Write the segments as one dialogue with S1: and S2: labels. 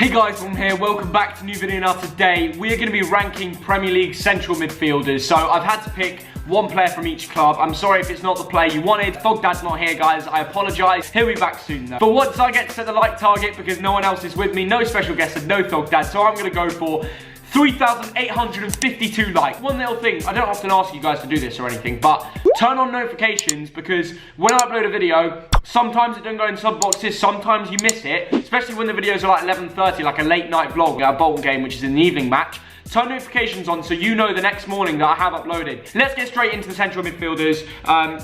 S1: Hey guys, I'm here, welcome back to a new video. Now today, we are going to be ranking Premier League Central Midfielders. So I've had to pick one player from each club. I'm sorry if it's not the player you wanted. Thogdad's not here, guys, I apologise. He'll be back soon though. But once I get to set the like target, because no one else is with me, no special guests and no Thogdad, so I'm going to go for 3,852 likes. One little thing, I don't often ask you guys to do this or anything, but turn on notifications, because when I upload a video, sometimes it doesn't go in sub boxes, sometimes you miss it, especially when the videos are like 11:30, like a late night vlog, a Bolton game, which is an evening match. Turn notifications on so you know the next morning that I have uploaded. Let's get straight into the central midfielders.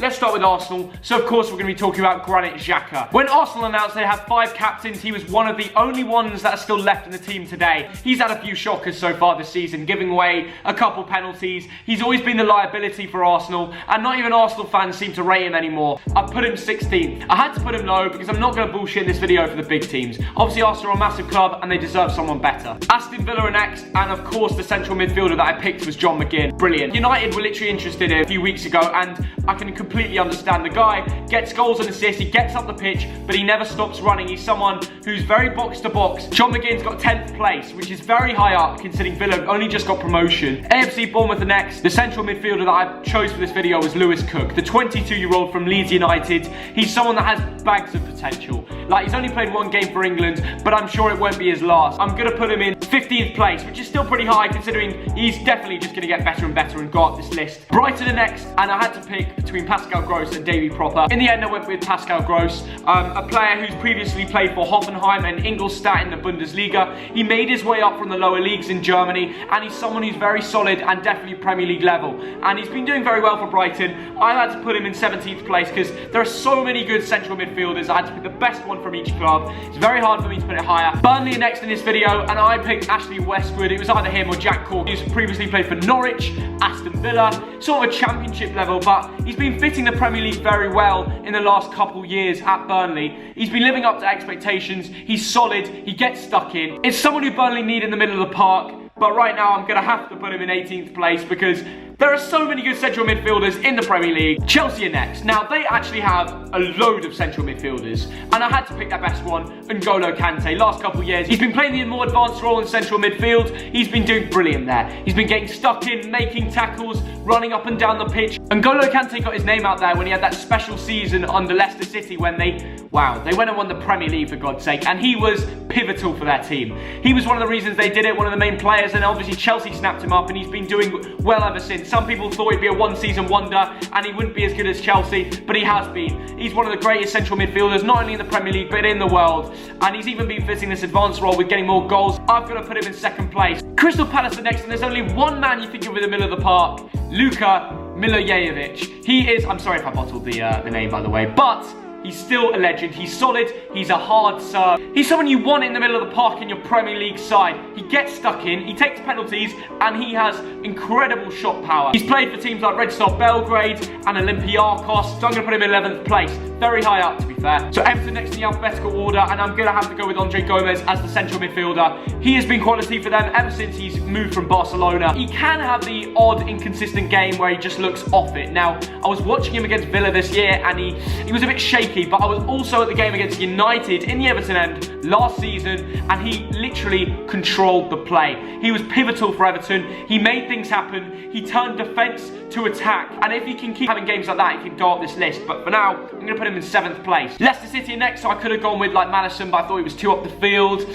S1: Let's start with Arsenal. So of course we're going to be talking about Granit Xhaka. When Arsenal announced they have 5 captains, he was one of the only ones that are still left in the team today. He's had a few shockers so far this season, giving away a couple penalties. He's always been the liability for Arsenal, and not even Arsenal fans seem to rate him anymore. I've put him 16th. I had to put him low because I'm not going to bullshit in this video for the big teams. Obviously Arsenal are a massive club and they deserve someone better. Aston Villa are next, and of course the central midfielder that I picked was John Mcgann. Brilliant. United were literally interested in a few weeks ago, and I can completely understand. The guy gets goals and assists, he gets up the pitch, but he never stops running. He's someone who's very box to box. John McGinn's got 10th place, which is very high up considering Villa only just got promotion. AFC Bournemouth are next. The central midfielder that I chose for this video was Lewis Cook, the 22-year-old from Leeds United. He's someone that has bags of potential. Like, he's only played 1 game for England, but I'm sure it won't be his last. I'm going to put him in 15th place, which is still pretty high considering he's definitely just going to get better and better and go up this list. Brighton are next, and I had to pick between Pascal Gross and Davy Pröpper. In the end, I went with Pascal Gross, a player who's previously played for Hoffenheim and Ingolstadt in the Bundesliga. He made his way up from the lower leagues in Germany, and he's someone who's very solid and definitely Premier League level. And he's been doing very well for Brighton. I had to put him in 17th place because there are so many good central midfielders. I had to pick the best one from each club. It's very hard for me to put it higher. Burnley are next in this video, and I picked Ashley Westwood. It was either him or Jack Cork. He's previously played for Norwich, Aston Villa, sort of a championship level, but he's been fitting the Premier League very well in the last couple years at Burnley. He's been living up to expectations. He's solid, he gets stuck in. It's someone who Burnley need in the middle of the park, but right now I'm going to have to put him in 18th place because there are so many good central midfielders in the Premier League. Chelsea are next. Now, they actually have a load of central midfielders, and I had to pick their best one, N'Golo Kante. Last couple of years, he's been playing the more advanced role in central midfield. He's been doing brilliant there. He's been getting stuck in, making tackles, running up and down the pitch. N'Golo Kante got his name out there when he had that special season under Leicester City when they went and won the Premier League, for God's sake, and he was pivotal for their team. He was one of the reasons they did it, one of the main players, and obviously Chelsea snapped him up, and he's been doing well ever since. Some people thought he'd be a one-season wonder and he wouldn't be as good as Chelsea, but he has been. He's one of the greatest central midfielders, not only in the Premier League, but in the world. And he's even been fitting this advanced role with getting more goals. I've got to put him in 2nd place. Crystal Palace are next, and there's only one man you think of in the middle of the park, Luka Milojevic. He is, I'm sorry if I bottled the name, by the way, but he's still a legend. He's solid. He's a hard serve. He's someone you want in the middle of the park in your Premier League side. He gets stuck in, he takes penalties, and he has incredible shot power. He's played for teams like Red Star Belgrade and Olympiacos, so I'm going to put him in 11th place. Very high up, to be fair. So Everton next in the alphabetical order, and I'm going to have to go with Andre Gomes as the central midfielder. He has been quality for them ever since he's moved from Barcelona. He can have the odd, inconsistent game where he just looks off it. Now, I was watching him against Villa this year, and he was a bit shaky, but I was also at the game against United in the Everton end last season, and he literally controlled the play. He was pivotal for Everton. He made things happen. He turned defence to attack, and if he can keep having games like that, he can go up this list. But for now, I'm going to put him in 7th place. Leicester City are next, so I could have gone with like Madison, but I thought he was too up the field.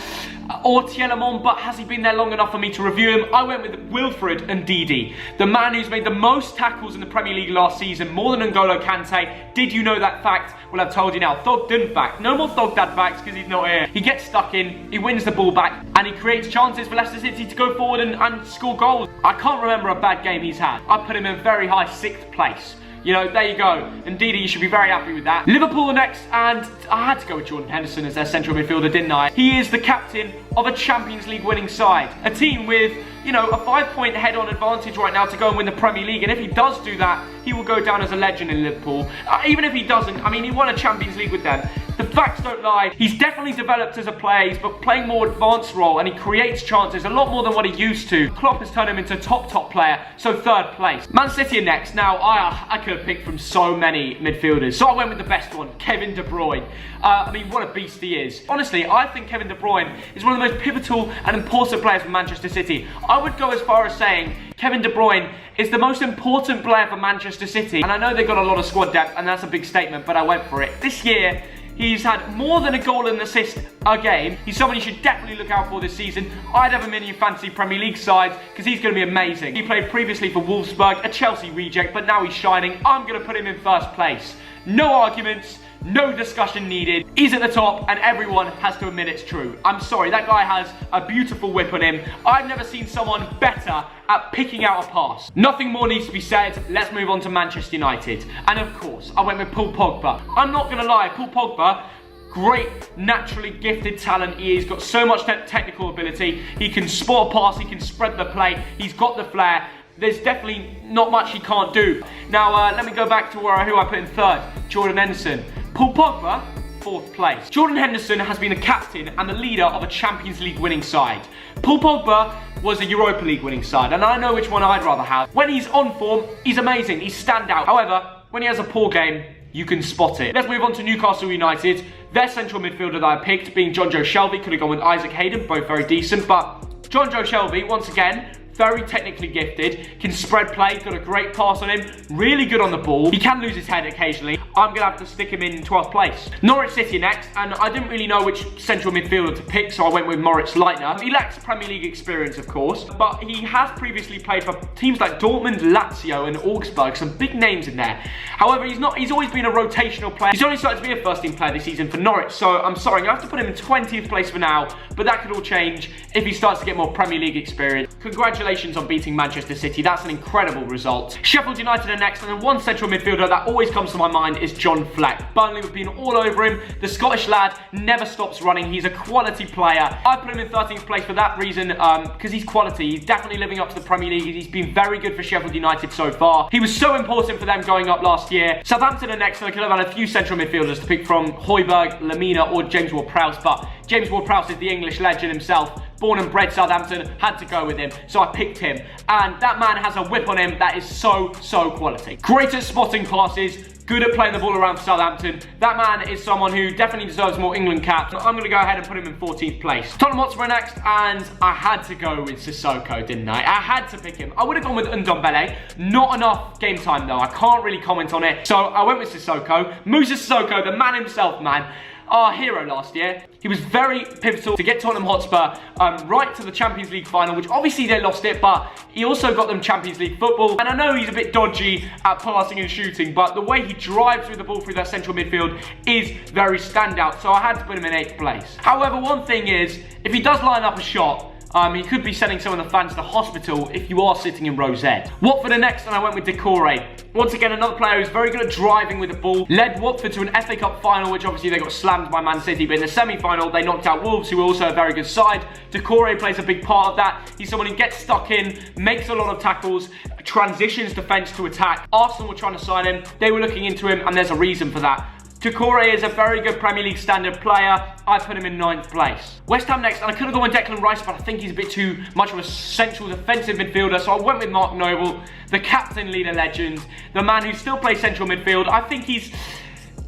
S1: Or Tielemans, but has he been there long enough for me to review him? I went with Wilfred Ndidi, the man who's made the most tackles in the Premier League last season, more than N'Golo Kante. Did you know that fact? Well, I've told you now. Thogdun fact. No more Thogdad facts because he's not here. He gets stuck in, he wins the ball back, and he creates chances for Leicester City to go forward and score goals. I can't remember a bad game he's had. I put him in very high 6th place. You know, there you go. Indeed, you should be very happy with that. Liverpool are next, and I had to go with Jordan Henderson as their central midfielder, didn't I? He is the captain of a Champions League winning side. A team with, you know, a 5-point head-on advantage right now to go and win the Premier League. And if he does do that, he will go down as a legend in Liverpool. Even if he doesn't, I mean, he won a Champions League with them. The facts don't lie. He's definitely developed as a player. He's playing more advanced role and he creates chances a lot more than what he used to. Klopp has turned him into a top player, so 3rd place. Man City are next. Now, I could have picked from so many midfielders, so I went with the best one, Kevin De Bruyne. I mean, what a beast he is. Honestly, I think Kevin De Bruyne is one of the most pivotal and important players for Manchester City. I would go as far as saying Kevin De Bruyne is the most important player for Manchester City. And I know they've got a lot of squad depth, and that's a big statement, but I went for it. This year, he's had more than a goal and assist a game. He's someone you should definitely look out for this season. I'd have him in your fantasy Premier League side because he's going to be amazing. He played previously for Wolfsburg, a Chelsea reject, but now he's shining. I'm going to put him in 1st place. No arguments. No discussion needed. He's at the top and everyone has to admit it's true. I'm sorry, that guy has a beautiful whip on him. I've never seen someone better at picking out a pass. Nothing more needs to be said. Let's move on to Manchester United. And of course, I went with Paul Pogba. I'm not gonna lie, Paul Pogba, great, naturally gifted talent. He's got so much technical ability. He can spot a pass, he can spread the play, he's got the flair. There's definitely not much he can't do. Now, let me go back to who I put in 3rd, Jordan Henderson. Paul Pogba, 4th place. Jordan Henderson has been the captain and the leader of a Champions League winning side. Paul Pogba was a Europa League winning side, and I know which one I'd rather have. When he's on form, he's amazing, he's standout. However, when he has a poor game, you can spot it. Let's move on to Newcastle United. Their central midfielder that I picked being John Joe Shelby. Could have gone with Isaac Hayden, both very decent, but John Joe Shelby, once again, very technically gifted, can spread play, got a great pass on him, really good on the ball. He can lose his head occasionally. I'm going to have to stick him in 12th place. Norwich City next, and I didn't really know which central midfielder to pick, so I went with Moritz Leitner. He lacks Premier League experience, of course, but he has previously played for teams like Dortmund, Lazio, and Augsburg, some big names in there. However, he's always been a rotational player. He's only started to be a first-team player this season for Norwich, so I'm sorry, I have to put him in 20th place for now, but that could all change if he starts to get more Premier League experience. Congratulations on beating Manchester City. That's an incredible result. Sheffield United are next, and then one central midfielder that always comes to my mind is John Fleck. Burnley have been all over him. The Scottish lad never stops running. He's a quality player. I put him in 13th place for that reason, because he's quality. He's definitely living up to the Premier League. He's been very good for Sheffield United so far. He was so important for them going up last year. Southampton are next, and I could have had a few central midfielders to pick from: Højbjerg, Lamina, or James Ward-Prowse, but James Ward-Prowse is the English legend himself. Born and bred Southampton, had to go with him, so I picked him. And that man has a whip on him that is so quality. Great at spotting passes, good at playing the ball around Southampton. That man is someone who definitely deserves more England caps. I'm going to go ahead and put him in 14th place. Tottenham Hotspur next, and I had to go with Sissoko, didn't I? I had to pick him. I would have gone with Ndombele. Not enough game time, though. I can't really comment on it. So I went with Sissoko. Moussa Sissoko, the man himself, man. Our hero last year. He was very pivotal to get Tottenham Hotspur right to the Champions League final, which obviously they lost it, but he also got them Champions League football. And I know he's a bit dodgy at passing and shooting, but the way he drives through the ball through that central midfield is very standout, so I had to put him in 8th place. However, one thing is, if he does line up a shot, he could be sending some of the fans to hospital if you are sitting in row Z. Watford are next, and I went with Decore. Once again, another player who's very good at driving with the ball. Led Watford to an FA Cup final, which obviously they got slammed by Man City, but in the semi-final, they knocked out Wolves, who were also a very good side. Decore plays a big part of that. He's someone who gets stuck in, makes a lot of tackles, transitions defence to attack. Arsenal were trying to sign him. They were looking into him, and there's a reason for that. Decore is a very good Premier League standard player. I put him in 9th place. West Ham next, and I could have gone with Declan Rice, but I think he's a bit too much of a central defensive midfielder, so I went with Mark Noble, the captain, leader, legend, the man who still plays central midfield. I think he's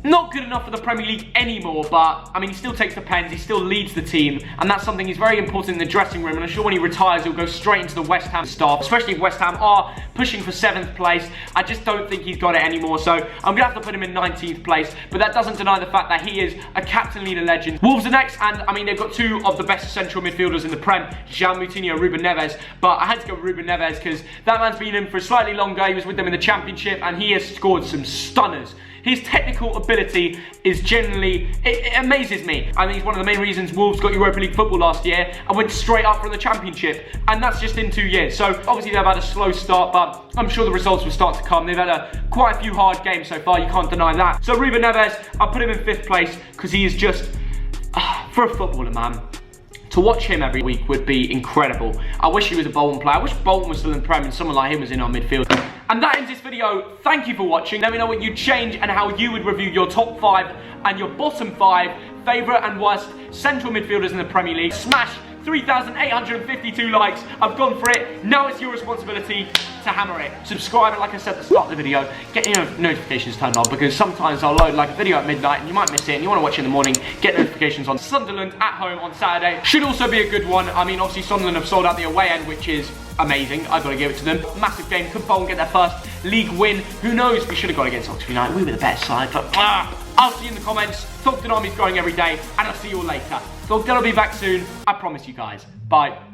S1: not good enough for the Premier League anymore, but I mean, he still takes the pens, he still leads the team, and that's something he's very important in the dressing room, and I'm sure when he retires, he'll go straight into the West Ham staff, especially if West Ham are pushing for 7th place. I just don't think he's got it anymore, so I'm going to have to put him in 19th place, but that doesn't deny the fact that he is a captain, leader, legend. Wolves are next, and I mean, they've got two of the best central midfielders in the Prem, Jean Moutinho, Ruben Neves, but I had to go with Ruben Neves because that man's been in for slightly longer. He was with them in the Championship, and he has scored some stunners. His technical ability is generally, it amazes me. I think he's one of the main reasons Wolves got Europa League football last year and went straight up from the Championship, and that's just in 2 years. So obviously they've had a slow start, but I'm sure the results will start to come. They've had quite a few hard games so far, you can't deny that. So Ruben Neves, I put him in 5th place because he is just, for a footballer, man, to watch him every week would be incredible. I wish he was a Bolton player. I wish Bolton was still in the Prem and someone like him was in our midfield. And that ends this video. Thank you for watching. Let me know what you'd change and how you would review your top 5 and your bottom 5 favourite and worst central midfielders in the Premier League. Smash 3,852 likes. I've gone for it. Now it's your responsibility to hammer it. Subscribe, and like I said at the start of the video, get your notifications turned on, because sometimes I'll load like a video at midnight and you might miss it and you want to watch it in the morning. Get notifications on. Sunderland at home on Saturday should also be a good one. I mean, obviously Sunderland have sold out the away end, which is amazing. I've got to give it to them. Massive game. Could Bolton get their first league win? Who knows? We should have got against Oxford United. We were the better side, but I'll see you in the comments. Thogden Army's growing every day, and I'll see you all later. Thogden will be back soon. I promise you guys. Bye.